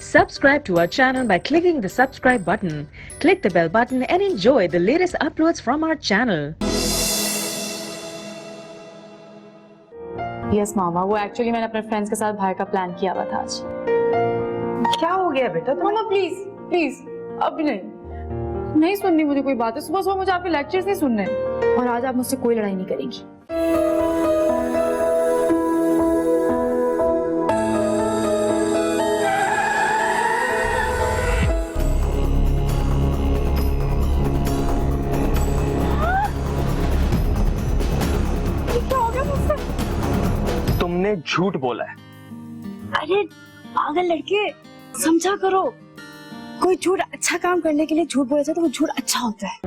Subscribe to our channel by clicking the subscribe button. Click the bell button and enjoy the latest uploads from our channel. Yes मामा, वो actually मैंने अपने friends के साथ बाहर का प्लान किया हुआ था आज। क्या हो गया बेटा? मामा प्लीज प्लीज, अभी नहीं सुननी मुझे कोई बात है। सुबह सुबह मुझे आपके लेक्चर्स नहीं सुनने, और आज आप मुझसे कोई लड़ाई नहीं करेंगी। तुमने झूठ बोला है। अरे पागल लड़के, समझा करो। कोई झूठ अच्छा काम करने के लिए झूठ बोला जाए तो वो झूठ अच्छा होता है।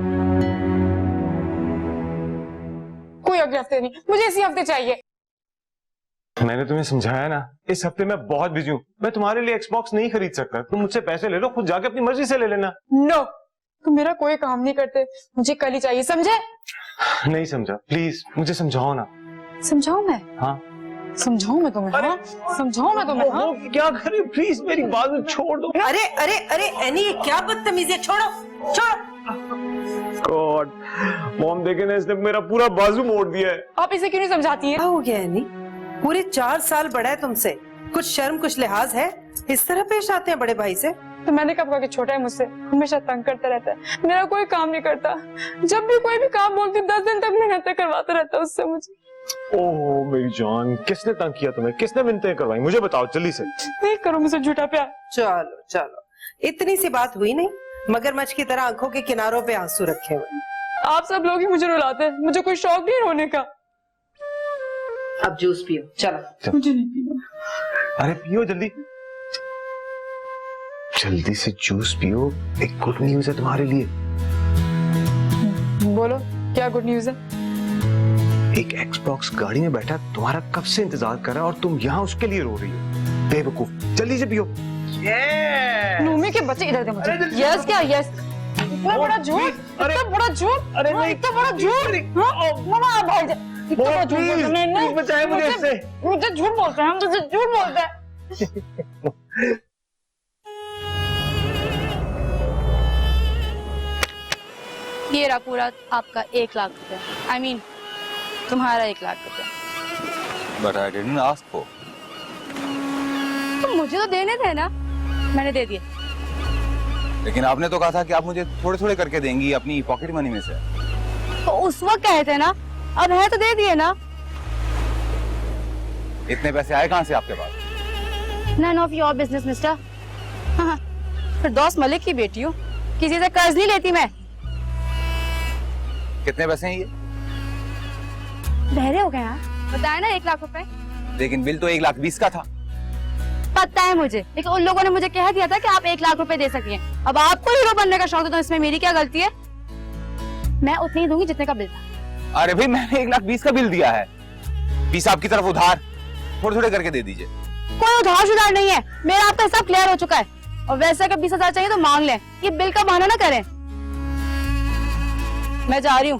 कोई अगले हफ्ते नहीं, मुझे इसी हफ्ते चाहिए। मैंने तुम्हें समझाया ना, इस हफ्ते मैं बहुत बिजी हूँ। मैं तुम्हारे लिए एक्सबॉक्स नहीं खरीद सकता। तुम मुझसे पैसे ले लो, खुद जाके अपनी मर्जी से ले लेना। नो, तुम मेरा कोई काम नहीं करते, मुझे कल ही चाहिए, समझे? नहीं समझा, प्लीज मुझे समझाओ ना। समझाऊं मैं? हाँ समझाऊं मैं तुम्हें? हाँ समझाऊं मैं तुम्हें? हाँ क्या करें, प्लीज मेरी बात छोड़ दो। अरे अरे अरे एनी, ये क्या बदतमीजी है? छोड़ो छोड़ो। गॉड, मॉम देखे ना, इसने मेरा पूरा बाजू मोड़ दिया है। आप इसे क्यों नहीं समझाती हैं? क्या हो गया एनी? पूरे 4 साल बड़ा है तुमसे, कुछ शर्म कुछ लिहाज है? इस तरह पेश आते हैं बड़े भाई से? तो मैंने कब कहा कि छोटा है मुझसे, हमेशा तंग करता रहता है, मेरा कोई काम नहीं करता। जब भी कोई भी काम बोलती 10 दिन तक मिन्नतें करवाता रहता है उससे मुझे। ओह मेरी जान, किसने तंग किया तुम्हें? किसने मिन्नतें करवाई? मुझे बताओ जल्दी से। नहीं करो मुझसे झूठा प्यार। चलो चलो, इतनी सी बात हुई नहीं, मगरमच्छ की तरह आंखों के किनारों पे आंसू रखे हुए। आप सब लोग ही मुझे रुलाते हैं, मुझे कोई शौक नहीं रोने का। अब जूस पियो, चलो। मुझे नहीं पीना। अरे पियो जल्दी, जल्दी से जूस पियो। एक गुड न्यूज है तुम्हारे लिए। बोलो, क्या गुड न्यूज है? एक एक्सबॉक्स गाड़ी में बैठा तुम्हारा कब से इंतजार कर रहा है और तुम यहाँ उसके लिए रो रही हो। बेवकूफ, जल्दी से पियो। नूमी के बच्चे, इधर दे मुझे। यस क्या यस? इतना बड़ा झूठ, इतना बड़ा झूठ, अरे नहीं, इतना बड़ा झूठ। मामा भाई, इतना बड़ा झूठ बोलते हैं। नहीं बचाए मुझे इससे। मुझे झूठ बोलते हैं, हम तुझे झूठ बोलते हैं। ये रहा पूरा आपका 1 लाख रुपए। I mean, तुम्हारा 1 लाख रुपए। But I didn't ask for. तो मुझे तो देने थे ना, मैंने दे दिए। लेकिन आपने तो कहा था कि आप मुझे थोड़े थोड़े करके देंगी अपनी पॉकेट मनी में से। तो उस वक्त कहे थे ना, अब है तो दे दिए ना। इतने पैसे आए कहाँ से आपके पास? None of your business, mister. हाँ, फिर दोस्त मलिक की बेटी हूँ, किसी से कर्ज नहीं लेती मैं। कितने पैसे हैं ये? बहरे हो गए हैं, बताया ना 1 लाख रुपए। लेकिन बिल तो 1,20,000 का था। पता है मुझे, लेकिन उन लोगों ने मुझे कह दिया था कि आप 1 लाख रुपए दे सकिए। अब आपको हीरो बनने का शौक है तो इसमें मेरी क्या गलती है? मैं उतनी ही दूंगी जितने का बिल था। अरे भाई, मैंने 1,20,000 का बिल दिया है। 20 आपकी तरफ उधार, थोड़े थोड़े करके दे दीजिए। कोई उधार शुधार नहीं है, मेरा आपका हिसाब क्लियर हो चुका है। और वैसे अगर 20,000 चाहिए तो मांग लें, ये बिल का बहाना ना करें। मैं जा रही हूँ।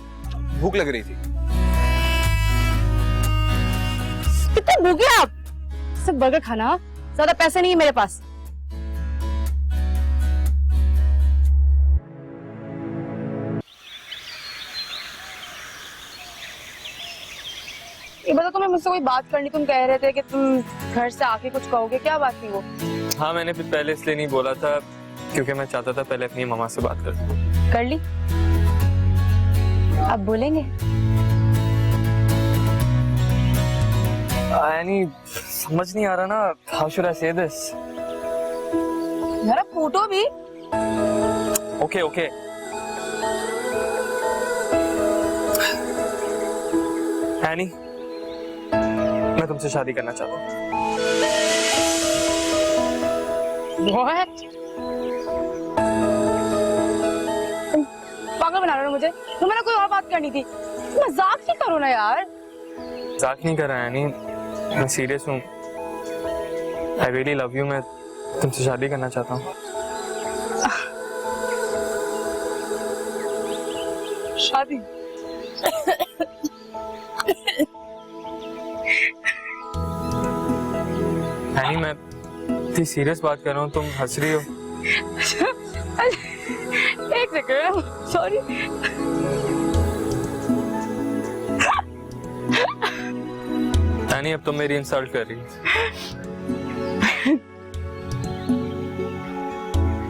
भूख लग रही थी। कितने भूखे हैं आप? सिर्फ बर्गर खाना, ज्यादा पैसे नहीं है मेरे पास। ये बताओ, तुम्हें मुझसे कोई बात करनी, तुम कह रहे थे कि तुम घर से आके कुछ कहोगे, क्या बात थी वो? हाँ, मैंने फिर पहले इसलिए नहीं बोला था क्योंकि मैं चाहता था पहले अपनी मम्मा से बात कर ली। अब बोलेंगे? यानी समझ नहीं आ रहा ना, हाउ शुड आई से दिस? मेरा फोटो भी। ओके ओके, एनी, मैं तुमसे शादी करना चाहता हूँ। What? पागल बना रहे हो मुझे? तो मैंने कोई और बात करनी थी। मजाक नहीं करो ना यार। मजाक नहीं कर रहा है यानी, मैं सीरियस हूँ। आई रियली लव यू, मैं तुमसे शादी करना चाहता हूँ। शादी? नहीं, मैं इतनी सीरियस बात कर रहा हूँ, तुम हंस रही हो। एक सेकंड, सॉरी। नहीं, अब तुम मेरी इंसल्ट कर रही हो।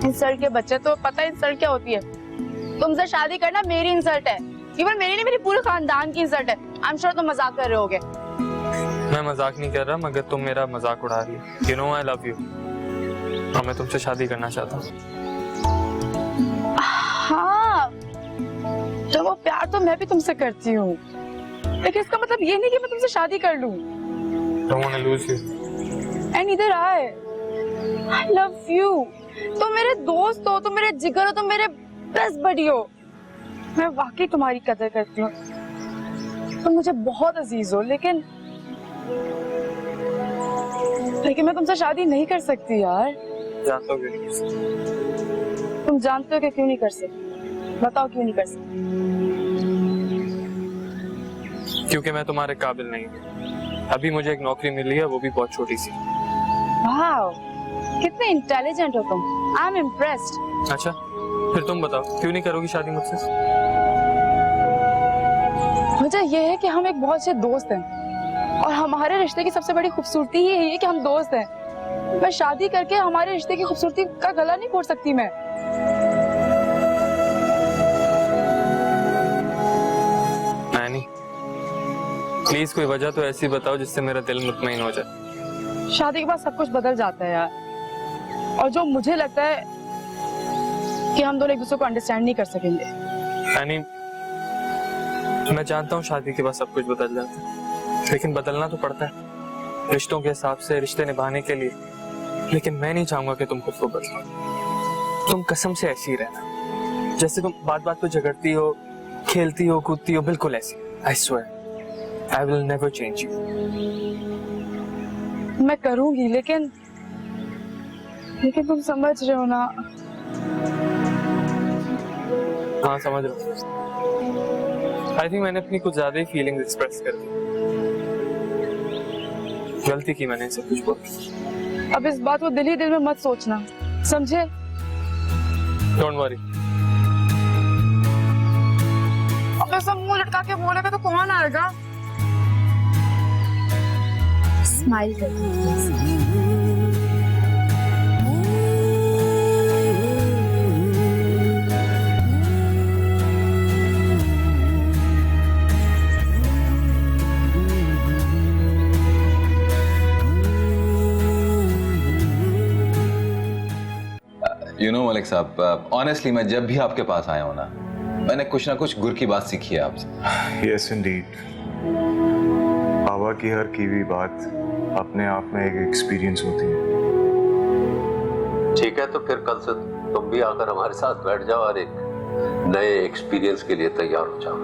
इंसल्ट के बच्चे तो पता है इंसल्ट क्या होती है। तुमसे शादी करना मेरी इंसल्ट है, इवन मेरी नहीं, मेरी पूरे खानदान की इंसल्ट है। आई एम श्योर तुम मजाक कर रहे होगे। मैं मजाक नहीं कर रहा, मगर तुम मेरा मजाक उड़ा रही हो। You know I love you, और मैं तुमसे शादी करना चाहता हूँ। हाँ, तो वो प्यार तो मैं भी तुमसे करती हूँ, लेकिन इसका मतलब ये नहीं कि मैं तुमसे शादी कर लूँ। Don't wanna lose you. And इधर आए, आई लव यू। तुम मेरे दोस्त हो, तुम मेरे जिगर हो, तुम मेरे बेस्ट बडी हो। मैं वाकई तुम्हारी कदर करती हूँ, तुम मुझे बहुत अजीज हो, लेकिन मैं तुमसे शादी नहीं कर सकती यार। जानता हूँ क्यों नहीं कर सकती। तुम जानते हो कि क्यों नहीं कर सकती? बताओ क्यों नहीं कर सकती? क्योंकि मैं तुम्हारे काबिल नहीं हूँ। अभी मुझे एक नौकरी मिली है, वो भी बहुत छोटी सी। वाओ, कितने इंटेलिजेंट हो तुम। I am impressed. अच्छा, फिर तुम बताओ क्यों नहीं करोगी शादी मुझसे? वजह यह है कि हम एक बहुत अच्छे दोस्त हैं, और हमारे रिश्ते की सबसे बड़ी खूबसूरती ही यही है कि हम दोस्त हैं। मैं शादी करके हमारे रिश्ते की खूबसूरती का गला नहीं घोट सकती मैं। नहीं, प्लीज कोई वजह तो ऐसी बताओ जिससे मेरा दिल मुतमईन हो जाए। शादी के बाद सब कुछ बदल जाता है यार, और जो मुझे लगता है कि हम दोनों एक दूसरे को अंडरस्टैंड नहीं कर सकेंगे। यानी मैं जानता हूँ शादी के बाद सब कुछ बदल जाता है, लेकिन बदलना तो पड़ता है रिश्तों के हिसाब से, रिश्ते निभाने के लिए। लेकिन मैं नहीं चाहूंगा कि तुम खुद को बदलो। तुम कसम से ऐसी रहना जैसे तुम बात बात पे झगड़ती हो, खेलती हो, कूदती हो, बिल्कुल ऐसी। I swear I will never change you. मैं करूंगी, लेकिन तुम समझ रहे हो ना? हाँ, समझ रहा हूँ। आई थिंक मैंने अपनी कुछ ज्यादा ही फीलिंग्स एक्सप्रेस कर दी। गलती की मैंने, सब कुछ बोल। अब इस बात को दिल ही दिल में मत सोचना, समझे? Don't worry. अब ऐसा मुंह लटका के बोलेगा तो कौन आएगा? स्माइल करके। यू नो मलिक साहब, ऑनेस्टली मैं जब भी आपके पास आया हूँ ना, मैंने कुछ ना कुछ गुर की बात सीखी है आपसे। Yes Indeed. बाबा की हर की हुई बात अपने आप में एक एक्सपीरियंस होती है। ठीक है, तो फिर कल से तुम भी आकर हमारे साथ बैठ जाओ और एक नए एक्सपीरियंस के लिए तैयार हो जाओ।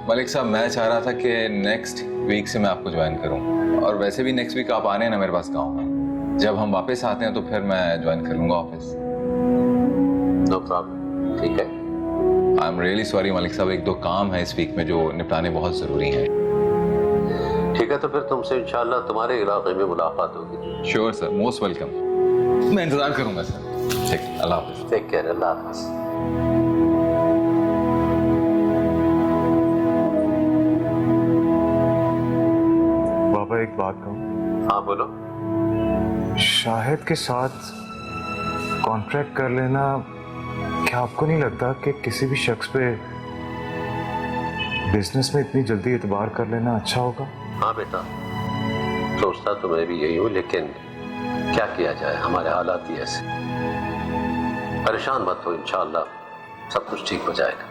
मलिक साहब, मैं चाह रहा था कि नेक्स्ट वीक से मैं आपको ज्वाइन करूं, और वैसे भी नेक्स्ट वीक आप आने हैं ना मेरे पास गाँव में। जब हम वापस आते हैं तो फिर मैं ज्वाइन कर लूंगा ऑफिस। नो प्रॉब्लम, ठीक है। I am really sorry Malik साहब, एक दो काम है इस वीक में जो निपटाने बहुत जरूरी हैं। ठीक है, तो फिर तुमसे इंशाल्लाह तुम्हारे इलाके में मुलाकात होगी। Sure sir, most welcome. मैं इंतजार करूंगा सर। ठीक, अल्लाह हाफिज। टेक केयर, अल्लाह हाफिज। बाबा एक बात कहूँ? हाँ बोलो। शाहिद के साथ कॉन्ट्रैक्ट कर लेना, क्या आपको नहीं लगता कि किसी भी शख्स पे बिजनेस में इतनी जल्दी एतबार कर लेना अच्छा होगा? हाँ बेटा, सोचता तो मैं भी यही हूँ, लेकिन क्या किया जाए, हमारे हालात ही ऐसे। परेशान मत हो, इंशाअल्लाह सब कुछ ठीक हो जाएगा।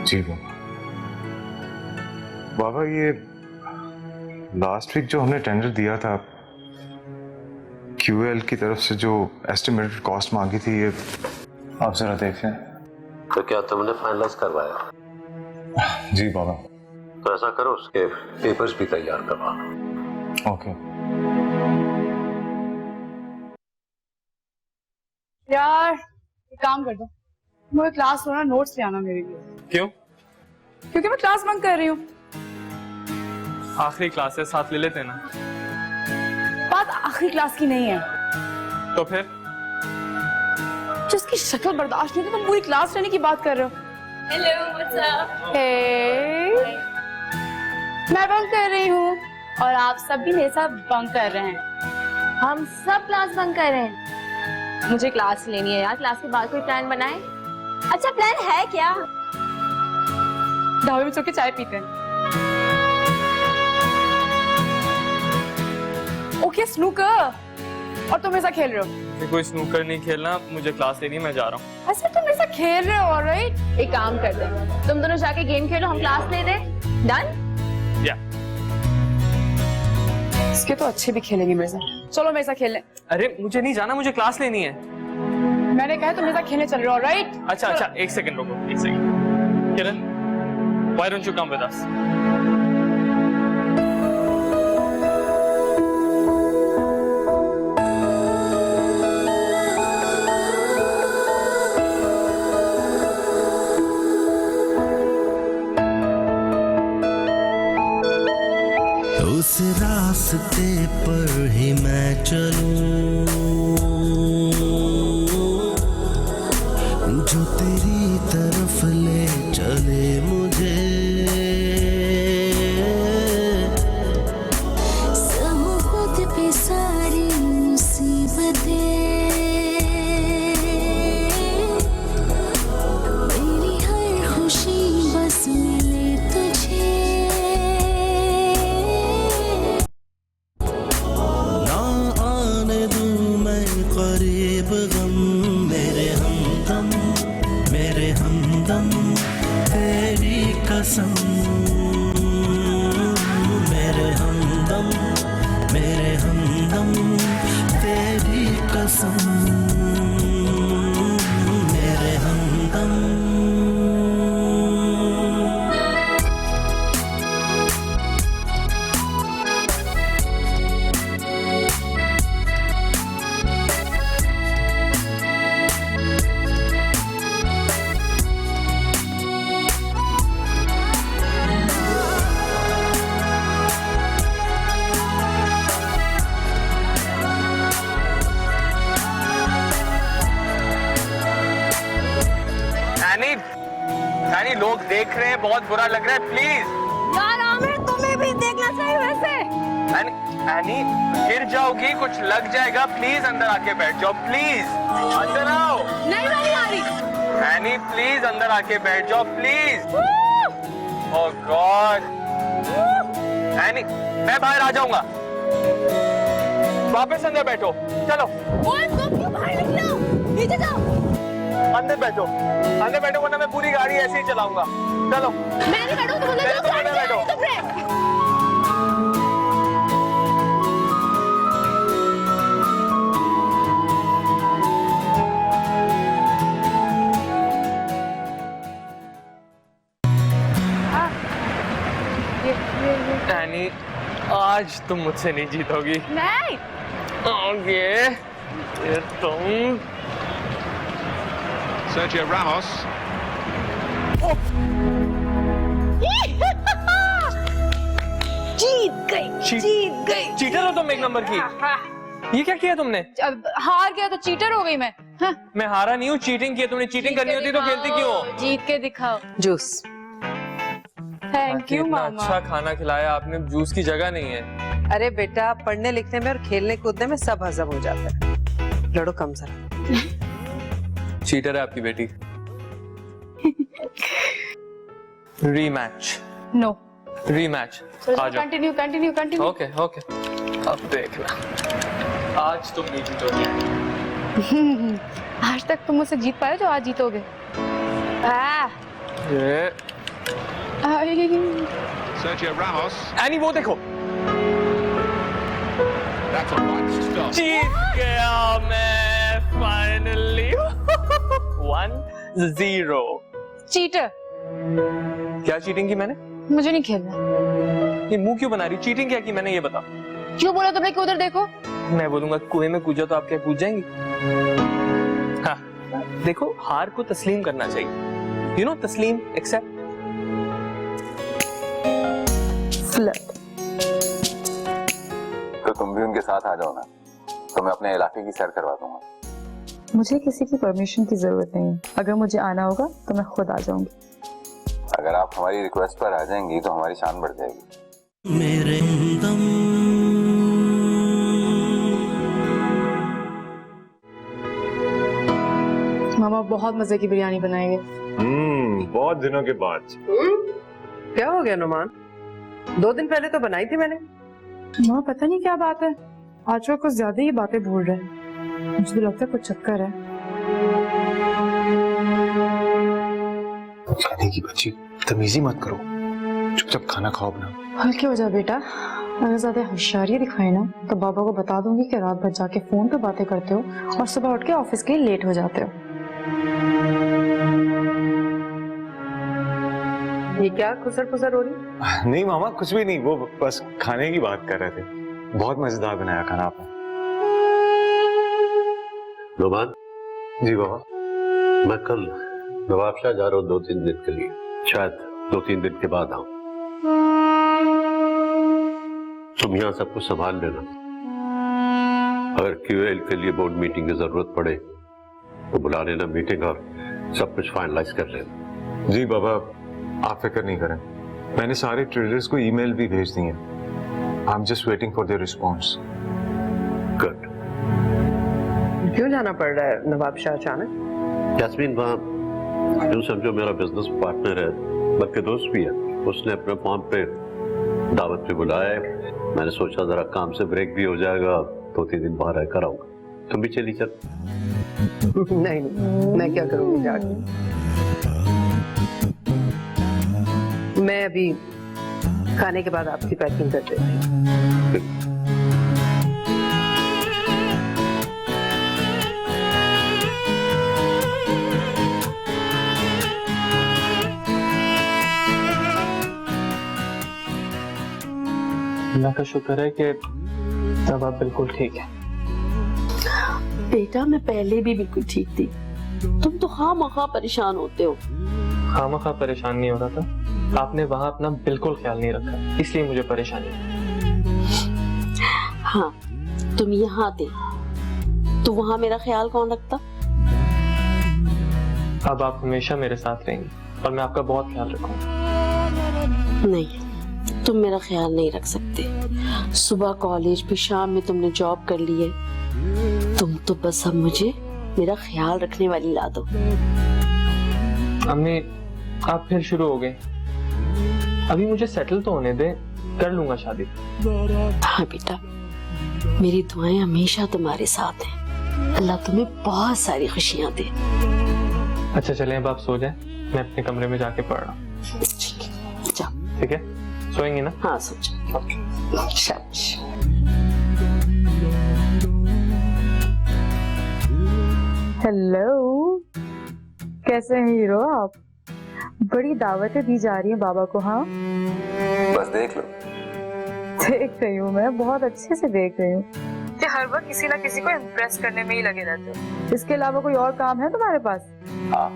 जी बाबा, ये लास्ट वीक जो हमने टेंडर दिया था, QL की तरफ से जो एस्टिमेटेड कॉस्ट मांगी थी, ये आप जरा देखें। तो क्या तुमने फाइनलाइज करवाया? जी बाबा। तो ऐसा करो, उसके पेपर्स भी तैयार करवा। ओके। यार एक काम कर दो, मुझे क्लास में नोट्स ले आना मेरे लिए। क्यों? क्योंकि मैं क्लास बंक कर रही हूँ। आखिरी क्लास है, साथ ले लेते ना। बात आखिरी क्लास की नहीं है, तो फिर जिसकी शक्ल बर्दाश्त नहीं, तो तुम पूरी क्लास रहने की बात कर रहे हो। Hello, what's up? हे, मैं बंक कर रही हूँ और आप सब भी मेरे साथ बंक कर रहे हैं। हम सब क्लास बंक कर रहे हैं। मुझे क्लास लेनी है यार, क्लास के बाद कोई प्लान बनाए। अच्छा प्लान है क्या? ढाबे में चल के चाय पीते हैं। ओके स्नूकर, और तुम ऐसा खेल रहे हो? कोई स्नूकर नहीं खेलना, मुझे क्लास लेनी है, मैं जा रहा हूँ। अच्छा तुम ऐसा खेल रहे हो, ऑलराइट। एक काम करते हैं, तुम दोनों जाके गेम खेलो, हम क्लास ले रहे। डन? या इसके तो अच्छे भी खेलेंगे मेरे साथ। चलो मेरे साथ खेलें। अरे मुझे नहीं जाना, मुझे क्लास लेनी है। मैंने कहा तुम मेरे साथ खेलने चल रहे हो, ऑलराइट? अच्छा अच्छा, एक सेकंड रुको, एक second. Kiran, why don't you come with us? उस रास्ते पर ही मैं चलूं जो तेरी तरफ ले चले मुझे। सबूत पे सारी मुसीबतें, मेरी हर खुशी बस मिले तुझे। ना आने दूं मैं करीब गम, मेरे हमदम तेरी कसम। मेरे हमदम तेरी कसम। मेरे हमदम। यानी लोग देख रहे हैं, बहुत बुरा लग रहा है, प्लीज। यार आमिर, तुम्हें भी देखना चाहिए वैसे। एनी गिर जाओगी, कुछ लग जाएगा, प्लीज अंदर आके बैठ जाओ, प्लीज अंदर आओ। नहीं मैं नहीं आ रही। एनी प्लीज अंदर आके बैठ जाओ, प्लीज। Oh God. एनी मैं बाहर आ जाऊंगा, वापस अंदर बैठो, चलो। ओए तुम क्यों बाहर निकले हो? नीचे जाओ। अंदर बैठो वरना मैं पूरी गाड़ी ऐसे ही चलाऊंगा, चलो। मैं नहीं बैठूं, तुम अंदर जाओ। अंदर बैठो। तुम रे। एनी आज तुम मुझसे नहीं जीतोगी। नहीं। ओके, ये तुम Sergio Ramos. जीत गई। चीटर हो तुम एक नंबर की। ये क्या किया तुमने? अब हार गया तो चीटर हो गई मैं। हाँ। मैं हारा नहीं हूँ, चीटिंग की है तुमने। चीटिंग करनी होती तो खेलती क्यों? जीत के दिखाओ। जूस। थैंक यू इतना मामा। अच्छा खाना खिलाया आपने, जूस की जगह नहीं है। अरे बेटा, पढ़ने लिखने में और खेलने कूदने में सब हजम हो जाता है। लड़ो कम जरा। चीटर है आपकी बेटी। रीमैच। नो। रीमैच। आ जाओ। कंटिन्यू। ओके ओके, अब देखना आज तुम नहीं जीतोगे। आज तक तुम मुझसे जीत पाए, तो आज जीतोगे। ये Sergio Ramos. एनी वो देखो, That's a right stop. जीत गया मैं फाइनली। 1-0। चीटर। क्या चीटिंग की मैंने? मुझे नहीं खेलना। ये मुंह क्यों बना रही? चीटिंग क्या की मैंने, ये बता। क्यों बोला तुमने कि उधर देखो? मैं बोलूंगा कुएं में कूदा तो आप क्या कूद जाएंगी? हाँ, देखो हार को तस्लीम करना चाहिए। यू नो तस्लीम, एक्सेप्ट। तो तुम भी उनके साथ आ जाओ ना, तो मैं अपने इलाके की सैर करवा दूंगा। मुझे किसी की परमिशन की जरूरत नहीं है। अगर मुझे आना होगा तो मैं खुद आ जाऊंगी। अगर आप हमारी रिक्वेस्ट पर आ जाएंगी तो हमारी शान बढ़ जाएगी। मेरे दम मामा बहुत मजे की बिरयानी बनाएंगे। बहुत दिनों के बाद। क्या हो गया नुमान? 2 दिन पहले तो बनाई थी मैंने। मामा पता नहीं क्या बात है, आज वो कुछ ज्यादा ही बातें भूल रहे हैं। मुझे तो लगता है कुछ चक्कर है। खाने की बच्ची, तमीजी मत करो, चुपचाप खाना खाओ अपना। हल्के हो जा बेटा, अगर ज्यादा होशियारी दिखाई ना तो बाबा को बता दूंगी कि रात भर जाके फोन पे बातें करते हो और सुबह उठ के ऑफिस के लिए लेट हो जाते हो। ये क्या खुसर फुसर हो रही? नहीं मामा, कुछ भी नहीं, वो बस खाने की बात कर रहे थे। बहुत मजेदार बनाया खाना आपने। नुमान, जी बाबा। मैं कल नवाबशाह जा रहा हूँ 2-3 दिन के लिए, शायद 2-3 दिन के बाद आऊं। तुम यहाँ सब कुछ संभाल लेना। अगर क्यूएल के लिए बोर्ड मीटिंग की जरूरत पड़े तो बुला लेना मीटिंग और सब कुछ फाइनलाइज कर लेना। जी बाबा, आप फिक्र नहीं करें, मैंने सारे ट्रेडर्स को ईमेल भी भेज दी है। I am just waiting for their response. Good. क्यों जाना पड़ रहा है नवाबशाह अचानक? यास्मीन वहाँ यूं समझो मेरा बिजनेस पार्टनर है, बल्कि दोस्त भी है। उसने अपने फॉर्म पे दावत पे बुलाया है। मैंने सोचा जरा काम से ब्रेक भी हो जाएगा, 2-3 दिन बाहर रहकर आऊंगा। तुम भी चली चल। नहीं, मैं क्या करूंगी जाके? मैं अभी खाने के बाद आपकी पैकिंग कर देती हूँ। अल्लाह का शुक्र है कि अब आप बिल्कुल ठीक है। बेटा मैं पहले भी बिल्कुल ठीक थी, तुम तो खामखा परेशान होते हो। खामखा परेशान नहीं हो रहा था, आपने वहाँ अपना बिल्कुल ख्याल नहीं रखा, इसलिए मुझे परेशानी है। हाँ, तुम यहाँ थे तो वहाँ मेरा ख्याल कौन रखता? अब आप हमेशा मेरे साथ रहेंगी और मैं आपका बहुत ख्याल रखूंगा। नहीं, तुम मेरा ख्याल नहीं रख सकते। सुबह कॉलेज फिर शाम में तुमने जॉब कर ली है, तुम तो बस अब मुझे मेरा ख्याल रखने वाली ला दो। अम्मी, आप फिर शुरू हो गए। अभी मुझे सेटल तो होने दे, कर लूंगा शादी। हाँ बेटा, मेरी दुआएं हमेशा तुम्हारे साथ हैं। अल्लाह तुम्हें बहुत सारी खुशियां दे। अच्छा चलें, अब आप सो जाएं, मैं अपने कमरे में जाके पढ़ रहा हूँ। जाओ। ठीक है, सोएंगी ना? हाँ सो जाओ। शाबाश। हेलो, कैसे हैं हीरो आप? बड़ी दावतें दी जा रही हैं बाबा को। हाँ बस देख लो। देख रही हूँ, मैं बहुत अच्छे से देख रही हूँ कि हर वक्त किसी ना किसी को इम्प्रेस करने में ही लगे रहते हो। इसके अलावा कोई और काम है तुम्हारे पास? हाँ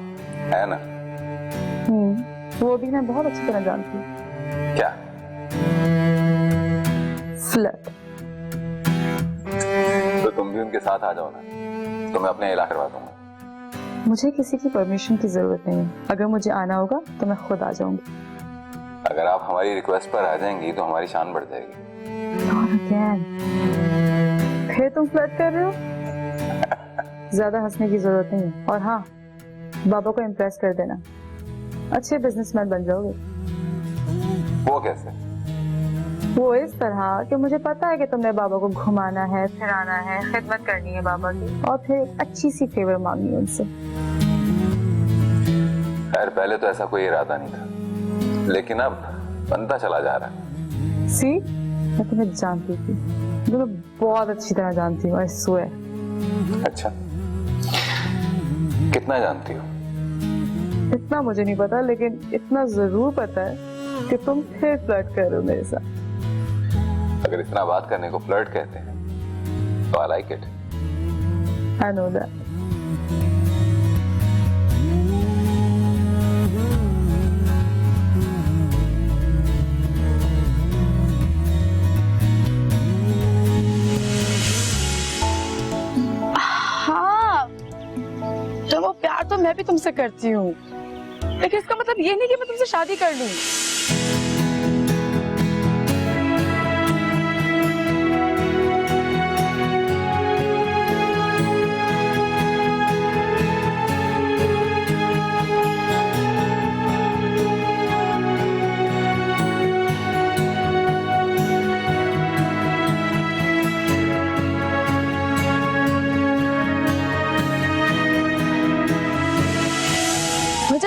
है ना। वो भी मैं बहुत अच्छी तरह जानती हूँ। क्या? फ्लर्ट। तो तुम भी उनके साथ आ जाओ ना, तो मैं अपने इलाके करवा दूंगा। मुझे किसी की परमिशन की जरूरत नहीं है। अगर मुझे आना होगा तो मैं खुद आ जाऊंगी। अगर आप हमारी रिक्वेस्ट पर आ जाएंगी तो हमारी शान बढ़ जाएगी। फिर तुम फ्लर्ट कर रहे हो? ज्यादा हंसने की जरूरत नहीं है। और हाँ, बाबा को इम्प्रेस कर देना, अच्छे बिजनेसमैन बन जाओगे। वो कैसे? वो इस तरह कि मुझे पता है कि तुमने बाबा को घुमाना है, फिराना है, खिदमत करनी है बाबा की, और फिर एक अच्छी सी फेवर मांगनी है उनसे। खैर पहले तो ऐसा कोई इरादा नहीं था, लेकिन अब बनता चला जा रहा है। सी, मैं तुम्हें जानती थी, तुम्हें बहुत अच्छी तरह जानती हूँ। I swear. अच्छा, कितना जानती हो? इतना मुझे नहीं पता, लेकिन इतना जरूर पता है कि तुम फिर फ्लर्ट कर रहे हो मेरे साथ। अगर इतना बात करने को फ्लर्ट कहते हैं तो I like it. I know that. प्यार तो मैं भी तुमसे करती हूँ, लेकिन इसका मतलब ये नहीं कि मैं तुमसे शादी कर लूँ।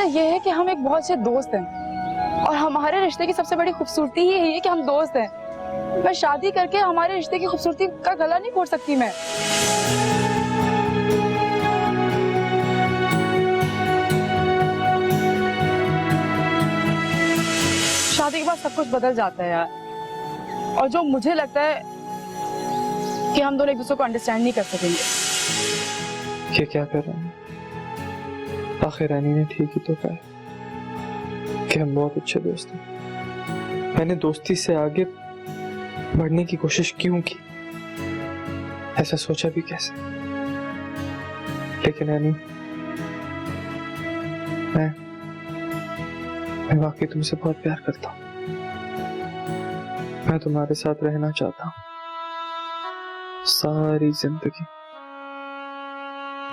ये है कि हम एक बहुत अच्छे दोस्त हैं और हमारे रिश्ते की सबसे बड़ी खूबसूरती ही है कि हम दोस्त हैं। मैं शादी करके हमारे रिश्ते की खूबसूरती का गला नहीं घोट सकती मैं। शादी के बाद सब कुछ बदल जाता है यार, और जो मुझे लगता है कि हम दोनों एक दूसरे को अंडरस्टैंड नहीं कर सकेंगे। ये क्या कर रहे हैं? आखिर रानी ने ठीक ही तो कहा कि हम बहुत अच्छे दोस्त हैं। मैंने दोस्ती से आगे बढ़ने की कोशिश क्यों की? ऐसा सोचा भी कैसे? लेकिन रानी, मैं वाकई तुमसे बहुत प्यार करता हूँ। मैं तुम्हारे साथ रहना चाहता हूँ सारी जिंदगी।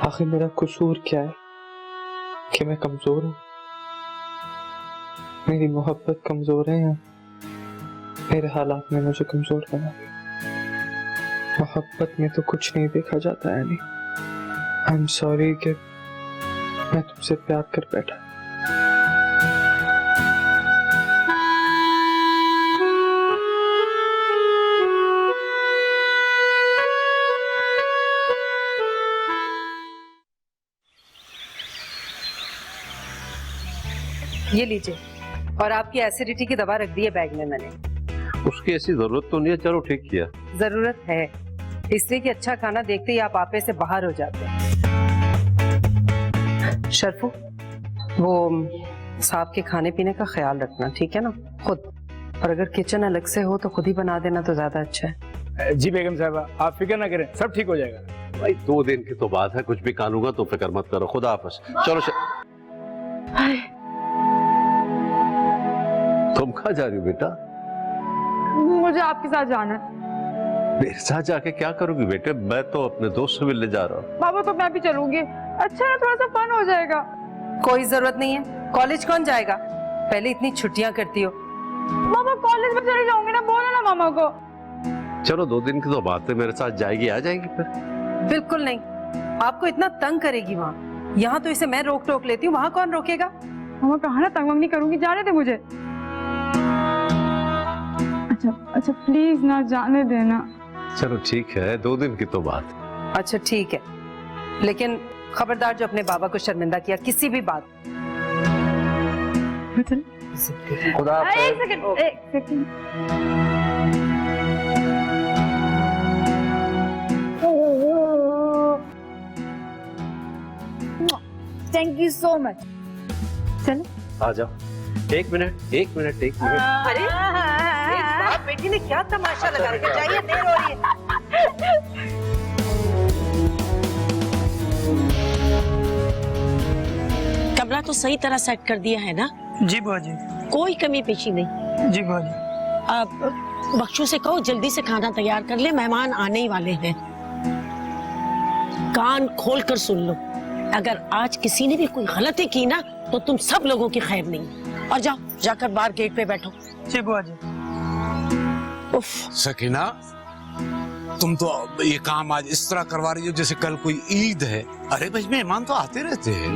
आखिर मेरा कसूर क्या है कि मैं कमजोर हूं? मेरी मोहब्बत कमजोर है या मेरे हालात ने मुझे कमजोर बना दिया? मोहब्बत में तो कुछ नहीं देखा जाता है। आई एम सॉरी कि मैं तुमसे प्यार कर बैठा। ये लीजिए, और आपकी एसिडिटी की दवा रख दी है बैग में मैंने। उसकी ऐसी जरूरत तो नहीं है, चलो ठीक किया। जरूरत है, इसलिए कि अच्छा खाना देखते ही आप आपे से बाहर हो जाते हैं। शर्फू, वो साहब के खाने पीने का ख्याल रखना, ठीक है ना? खुद, और अगर किचन अलग से हो तो खुद ही बना देना तो ज्यादा अच्छा है। जी बेगम साहबा, आप फिक्र ना करें, सब ठीक हो जाएगा। भाई 2 दिन की तो बात है, कुछ भी कानूंगा तो फिक्र मत करो। खुदा हाफिज। चलो तुम कहाँ जा रही हो बेटा? मुझे आपके साथ जाना है। मेरे साथ जाके क्या करोगी बेटे? मैं तो अपने दोस्त से मिलने जा रहा हूँ। बाबा तो मैं भी चलूंगी। अच्छा है, थोड़ा सा फन हो जाएगा। कोई जरूरत नहीं है, कॉलेज कौन जाएगा? पहले इतनी छुट्टियां करती हो। मामा कॉलेज में चली जाऊंगी ना, बोलो ना मामा को। चलो 2 दिन की तो बात है, मेरे साथ जाएगी, आ जाएगी फिर। बिल्कुल नहीं, आपको इतना तंग करेगी वहाँ। यहाँ तो इसे मैं रोक टोक लेती हूँ, वहाँ कौन रोकेगा? मामा कहा ना तंग नहीं करूंगी, जाने दे मुझे। अच्छा प्लीज ना, जाने देना। चलो ठीक है, 2 दिन की तो बात। अच्छा ठीक है, लेकिन खबरदार जो अपने बाबा को शर्मिंदा किया किसी भी बात। खुदा एक second. Thank you so much. चलो आ जाओ। एक मिनट। अरे बाप बेटी ने क्या तमाशा लगा रखा? जाइए, देर हो रही है। कमरा तो सही तरह सेट कर दिया है ना? जी बुआ जी। कोई कमी पेशी नहीं? जी बुआ जी। अब बख्शू से कहो जल्दी से खाना तैयार कर ले, मेहमान आने ही वाले हैं। कान खोल कर सुन लो, अगर आज किसी ने भी कोई गलती की ना तो तुम सब लोगों की खैर नहीं। और जाओ, जाकर बाहर गेट पे बैठो। जी बुआ जी। उफ। सकीना, तुम तो ये काम आज इस तरह करवा रही हो जैसे कल कोई ईद है। अरे भाई, मेहमान तो आते रहते हैं।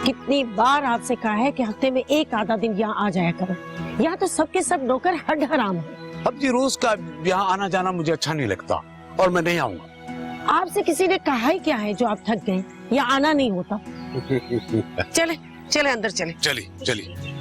कितनी बार आपसे कहा है कि हफ्ते में 1 आधा दिन यहाँ आ जाया करो। यहाँ तो सबके सब नौकर हड हराम है। अब जी रोज का यहाँ आना जाना मुझे अच्छा नहीं लगता, और मैं नहीं आऊंगा। आपसे किसी ने कहा ही क्या है जो आप थक गए या आना नहीं होता? चले अंदर चले। चलिए।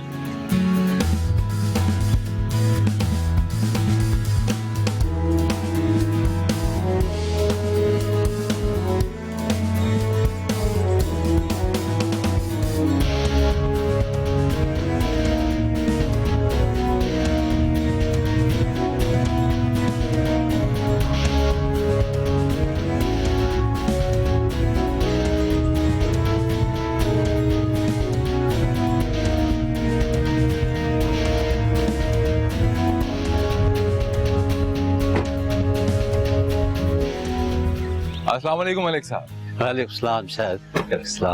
अस्सलाम वालेकुम मलिक साहब। वालेकुम सलाम शायद।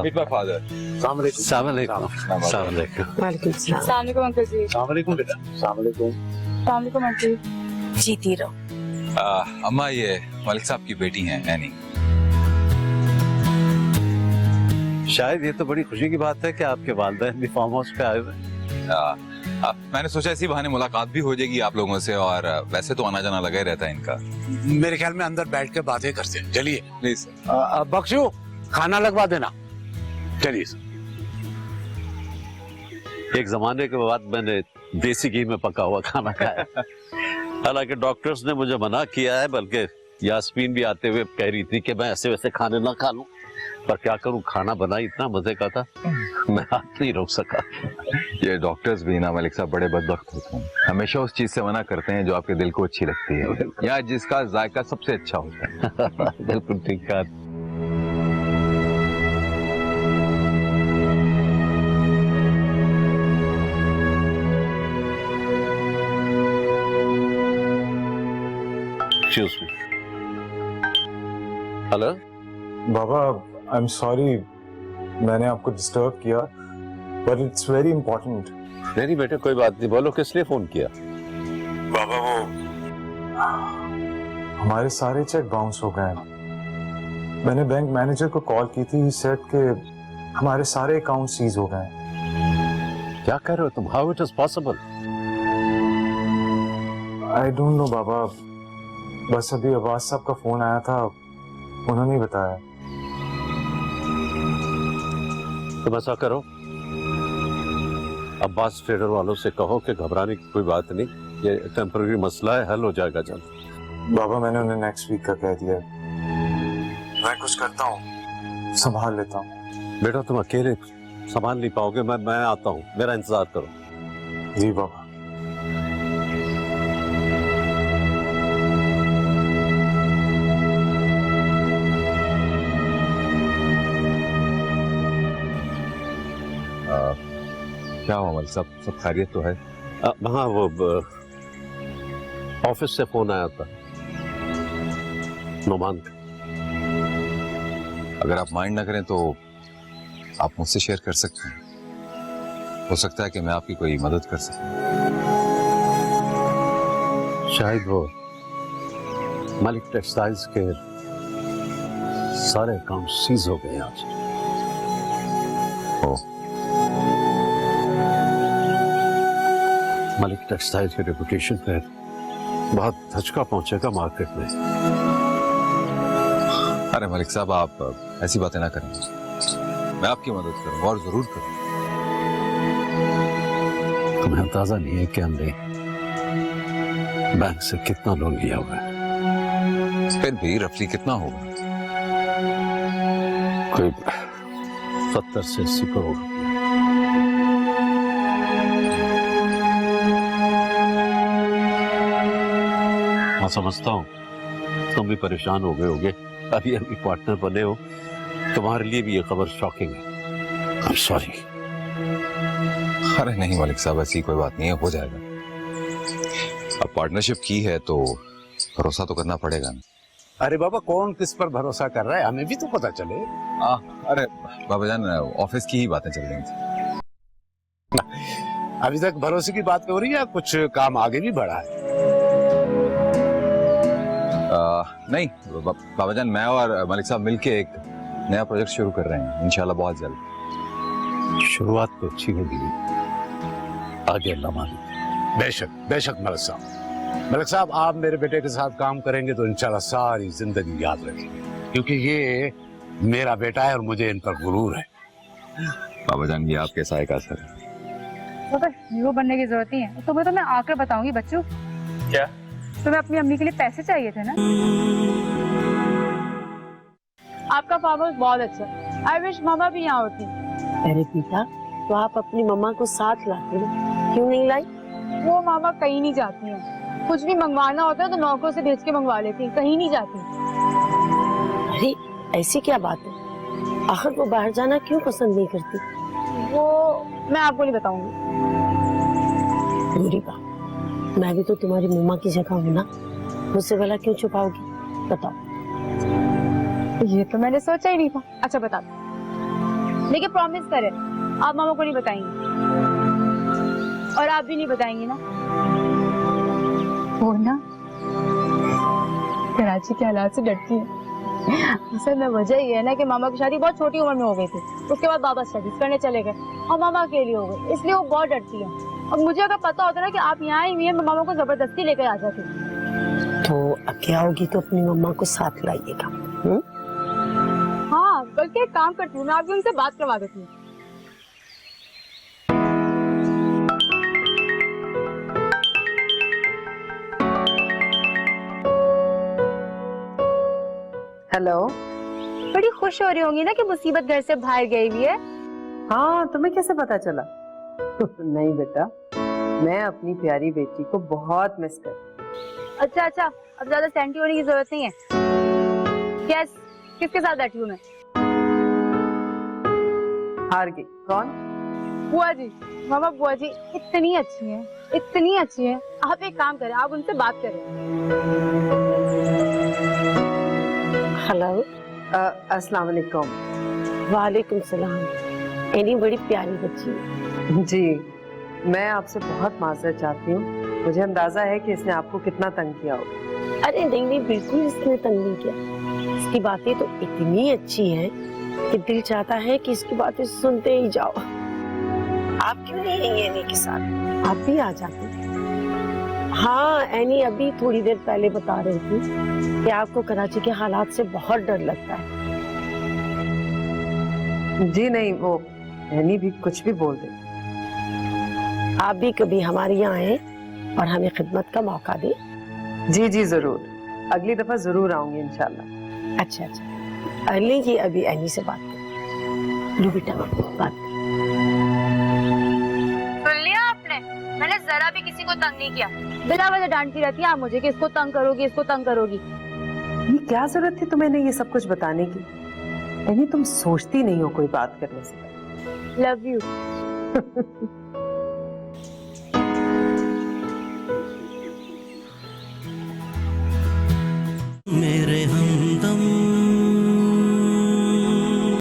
Meet my father. अस्सलाम वालेकुम। अस्सलाम वालेकुम। वालेकुम सलाम। अस्सलाम वालेकुम अंकल जी। अस्सलाम वालेकुम बेटा। अस्सलाम वालेकुम। अस्सलाम वालेकुम आंटी। जीती रहो। अम्मा ये मलिक साहब की बेटी हैं एनी। शायद ये तो बड़ी खुशी की बात है कि आपके वालिदैन भी फार्म हाउस पे आए हुए हैं। मैंने सोचा इसी बहाने मुलाकात भी हो जाएगी आप लोगों से, और वैसे तो आना जाना लगा ही रहता है इनका। मेरे ख्याल में अंदर बैठ के बातें करते हैं। चलिए प्लीज। बख्शू खाना लगवा देना। चलिए सर। एक जमाने के बाद मैंने देसी घी में पका हुआ खाना खाया। हालांकि डॉक्टर्स ने मुझे मना किया है, बल्कि यास्मीन भी आते हुए कह रही थी कि मैं ऐसे वैसे खाने ना खा लूं, पर क्या करूं, खाना बना इतना मजे का था मैं हाथ नहीं रोक सका। ये डॉक्टर्स भी ना मलिक साहब बड़े बदबख्त होते हैं, हमेशा उस चीज से मना करते हैं जो आपके दिल को अच्छी लगती है या जिसका जायका सबसे अच्छा होता है। बिल्कुल ठीक कहा। Excuse me. Hello Baba, I am sorry मैंने आपको डिस्टर्ब किया, बट इट्स वेरी इंपॉर्टेंट। नहीं बेटे कोई बात नहीं, बोलो किस लिए फोन किया? बाबा वो हमारे सारे चेक बाउंस हो गए। मैंने बैंक मैनेजर को कॉल की थी, ही सेड कि हमारे सारे अकाउंट सीज हो गए। क्या कह रहे हो तुम? How it is possible? I don't know बाबा, बस अभी अब्बास साहब का फोन आया था, उन्होंने ही बताया। तुम ऐसा करो, अब्बास ट्रेडर वालों से कहो कि घबराने की कोई बात नहीं, ये टेम्पररी मसला है, हल हो जाएगा जल्द। बाबा मैंने उन्हें नेक्स्ट वीक का कह दिया। मैं कुछ करता हूँ, संभाल लेता हूँ। बेटा तुम अकेले संभाल नहीं पाओगे, मैं आता हूँ, मेरा इंतजार करो। जी बाबा। क्या हुआ मलिक साहब, सब खैरियत तो है? हाँ वो ऑफिस से फोन आया था नोमान का। अगर आप माइंड ना करें तो आप मुझसे शेयर कर सकते हैं, हो सकता है कि मैं आपकी कोई मदद कर सकूं। शायद वो मलिक टेक्सटाइल्स के सारे अकाउंट सीज हो गए आज। मलिक टेक्सटाइल के रेपुटेशन पे बहुत धचका पहुंचेगा मार्केट में। अरे मलिक साहब आप ऐसी बातें ना करें, मैं आपकी मदद करूंगा और जरूर करूंगा। तुम्हें अंदाजा नहीं है कि हमने बैंक से कितना लोन लिया हुआ है। फिर भी रफली कितना होगा? कोई 70 से 80 करोड़। मैं समझता हूँ तुम भी परेशान हो गए होगे, अभी अभी पार्टनर बने हो, तुम्हारे लिए भी ये खबर शॉकिंग है। I'm sorry। अरे नहीं मलिक साहब, ऐसी कोई बात नहीं है, हो जाएगा। अब पार्टनरशिप की है तो भरोसा तो करना पड़ेगा ना। अरे बाबा कौन किस पर भरोसा कर रहा है, हमें भी तो पता चले। अरे बाबा जान, ऑफिस की ही बातें चल रही थी। अभी तक भरोसे की बात हो रही है, कुछ काम आगे भी बढ़ा है? नहीं बाबा जान, मैं और मलिक साहब मिलके एक नया प्रोजेक्ट शुरू कर रहे हैं, इंशाल्लाह बहुत जल्द। शुरुआत तो अच्छी होगी, आगे अल्लाह माने। बेशक बेशक मलिक साहब आप मेरे बेटे के साथ काम करेंगे तो इंशाल्लाह सारी जिंदगी याद रखेंगे, क्योंकि ये मेरा बेटा है और मुझे इन पर गुरूर है। बाबा जान ये आपके साय का असर है। तो हीरो बनने की जरूरत नहीं है, तुम्हें तो मैं आकर बताऊंगी बच्चों। क्या? तुम्हें अपनी अम्मी के लिए पैसे चाहिए थे ना? आपका फार्म हाउस बहुत अच्छा है, आई विश मामा भी यहाँ होती। अरे बेटा, तो आप अपनी मम्मा को साथ लाते ना, क्यों नहीं लाई? वो मामा कहीं नहीं जाती हैं, कुछ भी मंगवाना होता है तो नौकरों से भेज के मंगवा लेती हैं, कहीं नहीं जाती। अरे ऐसी क्या बात है, आखिर वो बाहर जाना क्यों पसंद नहीं करती? वो मैं आपको नहीं बताऊंगी। मेरी बात, मैं भी तो तुम्हारी मम्मा की जगह हूँ ना, मुझसे भला क्यों छुपाओगी? बताओ। ये तो मैंने सोचा ही नहीं था। अच्छा बता दो, लेकिन प्रॉमिस करे आप मामा को नहीं बताएंगे, और आप भी नहीं बताएंगे ना? वो ना कराची के हालात से डरती है। असल में वजह ये है ना कि मामा की शादी बहुत छोटी उम्र में हो गई थी, उसके बाद बाबा स्टडीज करने चले गए और मामा अकेली हो गई, इसलिए वो बहुत डरती है। और मुझे अगर पता होता ना कि आप यहाँ ही हुई हैं, मैं मामा को जबरदस्ती लेकर आ जाती। तो अब क्या होगी तो अपनी मम्मा को साथ लाइएगा। हाँ, बल्कि एक काम करती हूँ, मैं आपकी उनसे बात करवा देती हूँ। हेलो। बड़ी खुश हो रही होंगी ना कि मुसीबत घर से बाहर गई हुई है। हाँ, तुम्हें कैसे पता चला? नहीं बेटा, मैं अपनी प्यारी बेटी को बहुत मिस कर। अच्छा, अब ज्यादा सेंटी होने की जरूरत नहीं है। यस, किसके साथ बैठी हूँ मैं? हार गई। कौन? बुआ जी। मामा बुआ जी इतनी अच्छी है, इतनी अच्छी है। आप एक काम करें, आप उनसे बात करें। हेलो। अस्सलाम वालेकुम। वालेकुम सलाम। एनी बड़ी प्यारी बच्ची है। जी, मैं आपसे बहुत माजरत चाहती हूँ। मुझे अंदाजा है कि इसने आपको कितना तंग किया होगा। अरे नहीं, बिल्कुल इसने तंग नहीं किया। इसकी बातें तो इतनी अच्छी हैं कि दिल चाहता है कि इसकी बातें सुनते ही जाओ। आप क्यों नहीं हैं एनी के साथ? आप भी आ जाते। हाँ, एनी अभी थोड़ी देर पहले बता रही थी कि आपको कराची के हालात से बहुत डर लगता है। जी नहीं, वो एनी भी कुछ भी बोल दे। आप भी कभी हमारे यहाँ आए और हमें खिदमत का मौका दे। जी जी जरूर, अगली दफा जरूर आऊंगी इंशाल्लाह। अच्छा, अगली की अभी एनी से बात कर लो बेटा, बात कर। सुन लिया आपने? मैंने जरा भी किसी को तंग नहीं किया। बिना वजह डांटती रहती है आप मुझे कि इसको तंग करोगी, इसको तंग करोगी। ये क्या जरूरत थी तुम्हें ये सब कुछ बताने की? यानी तुम सोचती नहीं हो कोई बात करने से। Love you.